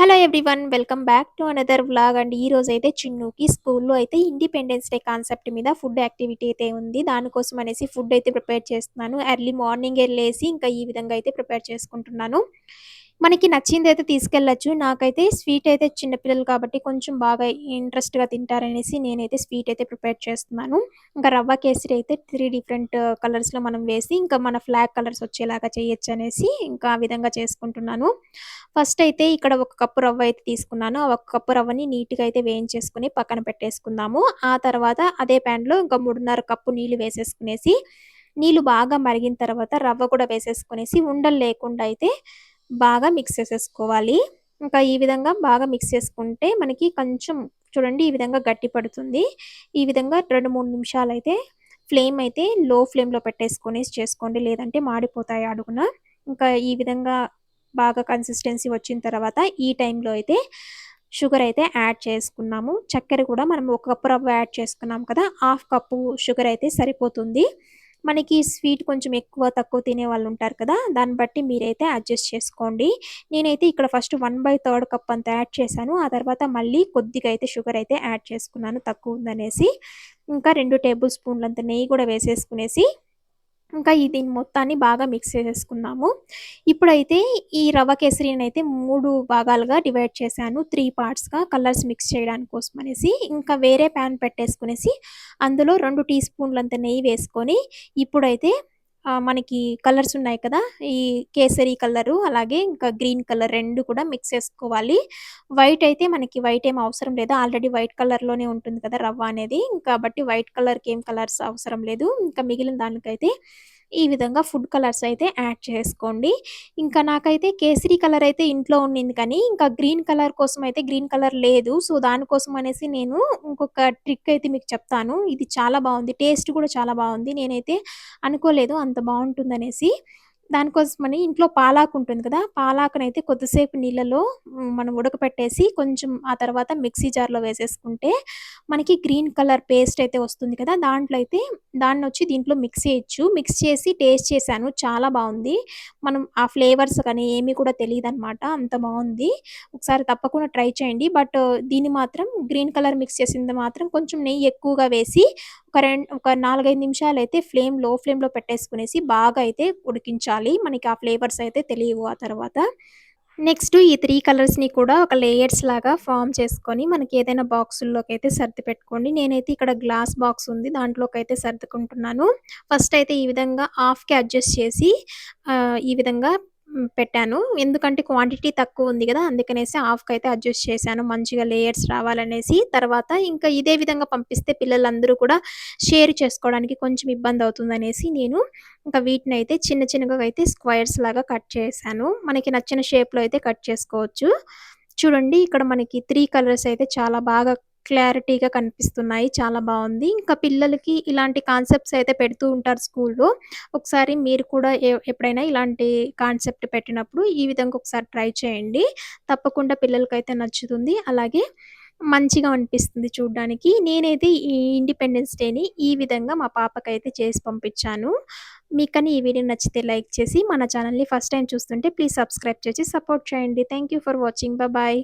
Hello everyone. Welcome back to another vlog అండి. ఈరోజైతే చిన్నుకి స్కూల్లో అయితే ఇండిపెండెన్స్ డే కాన్సెప్ట్ మీద ఫుడ్ యాక్టివిటీ అయితే ఉంది. దానికోసం అనేసి ఫుడ్ అయితే ప్రిపేర్ చేస్తున్నాను. ఎర్లీ మార్నింగే లేసి ఇంకా ఈ విధంగా అయితే ప్రిపేర్ చేసుకుంటున్నాను. మనకి నచ్చిందైతే తీసుకెళ్ళొచ్చు. నాకైతే స్వీట్ అయితే చిన్న పిల్లలు కాబట్టి కొంచెం బాగా ఇంట్రెస్ట్‌గా తింటారనేసి నేనైతే స్వీట్ అయితే ప్రిపేర్ చేస్తున్నాను. ఇంకా రవ్వ కేసరి అయితే 3 డిఫరెంట్ కలర్స్‌లో మనం వేసి ఇంకా మన ఫ్లాగ్ కలర్స్ వచ్చేలాగా చేయొచ్చనేసి ఇంకా ఆ విధంగా చేసుకుంటున్నాను. ఫస్ట్ అయితే ఇక్కడ ఒక కప్పు రవ్వ అయితే తీసుకున్నాను. ఆ ఒక కప్పు రవ్వని నీట్‌గా అయితే వేయించేసుకొని పక్కన పెట్టేసుకుందాము. ఆ తర్వాత అదే ప్యాన్‌లో ఇంకా 3:30 కప్పు నీళ్లు వేసేసుకునేసి, నీళ్లు బాగా మరిగిన తర్వాత రవ్వ కూడా వేసేసుకునేసి ఉండలు లేకుండా అయితే బాగా మిక్స్ చేసేసుకోవాలి. ఇంకా ఈ విధంగా బాగా మిక్స్ చేసుకుంటే మనకి కొంచెం చూడండి ఈ విధంగా గట్టి పడుతుంది. ఈ విధంగా 2, 3 నిమిషాలైతే ఫ్లేమ్ అయితే లో ఫ్లేమ్‌లో పెట్టేసుకొనేసి చేసుకోండి. లేదంటే మాడిపోతాయి అడుగున. ఇంకా ఈ విధంగా బాగా కన్సిస్టెన్సీ వచ్చిన తర్వాత ఈ టైంలో అయితే షుగర్ అయితే యాడ్ చేసుకున్నాము. చక్కెర కూడా మనం ఒక కప్పు రవ్వ యాడ్ చేసుకున్నాం కదా! హాఫ్ కప్పు షుగర్ అయితే సరిపోతుంది. మనకి స్వీట్ కొంచెం ఎక్కువ, తక్కువ తినేవాళ్ళు ఉంటారు కదా! దాన్ని బట్టి మీరైతే అడ్జస్ట్ చేసుకోండి. నేనైతే ఇక్కడ ఫస్ట్ 1/3 కప్ అంత యాడ్ చేశాను. ఆ తర్వాత మళ్ళీ కొద్దిగా అయితే షుగర్ అయితే యాడ్ చేసుకున్నాను తక్కువుందనేసి. ఇంకా 2 టేబుల్ స్పూన్లంత నెయ్యి కూడా వేసేసుకునేసి ఇంకా దీన్ని మొత్తాన్ని బాగా మిక్స్ చేసేసుకున్నాము. ఇప్పుడైతే ఈ రవ్వ కేసరినైతే 3 భాగాలుగా డివైడ్ చేశాను. 3 పార్ట్స్‌గా కలర్స్ మిక్స్ చేయడానికి కోసమనేసి. ఇంకా వేరే పాన్ పెట్టేసుకునేసి అందులో 2 టీ స్పూన్లంత నెయ్యి వేసుకొని ఇప్పుడైతే మనకి కలర్స్ ఉన్నాయి కదా! ఈ కేసరి కలరు అలాగే ఇంకా గ్రీన్ కలర్ 2 కూడా మిక్స్ చేసుకోవాలి. వైట్ అయితే మనకి వైట్ ఏం అవసరం లేదు. ఆల్రెడీ వైట్ కలర్‌లోనే ఉంటుంది కదా! రవ్వ అనేది. కాబట్టి వైట్ కలర్‌కి ఏం కలర్స్ అవసరం లేదు. ఇంకా మిగిలిన దానికైతే ఈ విధంగా ఫుడ్ కలర్స్ అయితే యాడ్ చేసుకోండి. ఇంకా నాకైతే కేసరి కలర్ అయితే ఇంట్లో ఉండింది కానీ, ఇంకా గ్రీన్ కలర్ కోసం అయితే గ్రీన్ కలర్ లేదు. సో, దానికోసం అనేసి నేను ఇంకొక ట్రిక్ అయితే మీకు చెప్తాను. ఇది చాలా బావుంది. టేస్ట్ కూడా చాలా బావుంది. నేనైతే అనుకోలేదు అంత బావుంటుందనేసి. దానికోసమని ఇంట్లో పాలాకు ఉంటుంది కదా! పాలాకునైతే కొద్దిసేపు నీళ్ళలో మనం ఉడకపెట్టేసి కొంచెం ఆ తర్వాత మిక్సీ జార్‌లో వేసేసుకుంటే మనకి గ్రీన్ కలర్ పేస్ట్ అయితే వస్తుంది కదా! దాంట్లో అయితే దాన్నొచ్చి దీంట్లో మిక్స్ చేయొచ్చు. మిక్స్ చేసి టేస్ట్ చేశాను. చాలా బావుంది. మనం ఆ ఫ్లేవర్స్ కానీ ఏమి కూడా తెలీదనమాట. అంత బావుంది. ఒకసారి తప్పకుండా ట్రై చేయండి. బట్ దీన్ని మాత్రం గ్రీన్ కలర్ మిక్స్ చేసింది మాత్రం కొంచెం నెయ్యి ఎక్కువగా వేసి ఒక 4, 5 నిమిషాలైతే లో ఫ్లేమ్‌లో పెట్టేసుకునేసి బాగా అయితే ఉడికించాలి. మనకి ఆ ఫ్లేవర్స్ అయితే తెలియవు ఆ తర్వాత. నెక్స్ట్ ఈ 3 కలర్స్‌ని కూడా ఒక లేయర్స్ లాగా ఫార్మ్ చేసుకొని మనకి ఏదైనా బాక్సుల్లోకైతే సర్ది పెట్టుకోండి. నేనైతే ఇక్కడ గ్లాస్ బాక్స్ ఉంది. దాంట్లోకైతే సర్దుకుంటున్నాను. ఫస్ట్ అయితే ఈ విధంగా హాఫ్‌కి అడ్జస్ట్ చేసి ఈ విధంగా పెట్టాను. ఎందుకంటే క్వాంటిటీ తక్కువుంది గదా! అందుకనేసి హాఫ్‌కైతే అడ్జస్ట్ చేశాను. మంచిగా లేయర్స్ రావాలనేసి. తర్వాత ఇంకా ఇదే విధంగా పంపిస్తే పిల్లలందరూ కూడా షేర్ చేసుకోవడానికి కొంచెం ఇబ్బందవుతుందనేసి నేను ఇంకా వీటినైతే చిన్న చిన్నగా అయితే స్క్వేర్స్ లాగా కట్ చేశాను. మనకి నచ్చిన షేప్‌లో అయితే కట్ చేసుకోవచ్చు. చూడండి ఇక్కడ మనకి 3 కలర్స్ అయితే చాలా బాగా క్లారిటీగా కనిపిస్తున్నాయి. చాలా బావుంది. ఇంకా పిల్లలకి ఇలాంటి కాన్సెప్ట్స్ అయితే పెడుతూ ఉంటారు స్కూల్‌లో. ఒకసారి మీరు కూడా ఎప్పుడైనా ఇలాంటి కాన్సెప్ట్ పెట్టినప్పుడు ఈ విధంగా ఒకసారి ట్రై చేయండి. తప్పకుండా పిల్లలకైతే నచ్చుతుంది. అలాగే మంచిగా అనిపిస్తుంది చూడ్డానికి. నేనైతే ఈ ఇండిపెండెన్స్ డేని ఈ విధంగా మా పాపకైతే చేసి పంపించాను. మీకు కానీ ఈ వీడియో నచ్చితే లైక్ చేసి మన ఛానెల్‌ని ఫస్ట్ టైమ్ చూస్తుంటే ప్లీజ్ సబ్స్క్రైబ్ చేసి సపోర్ట్ చేయండి. Thank you for watching. Bye.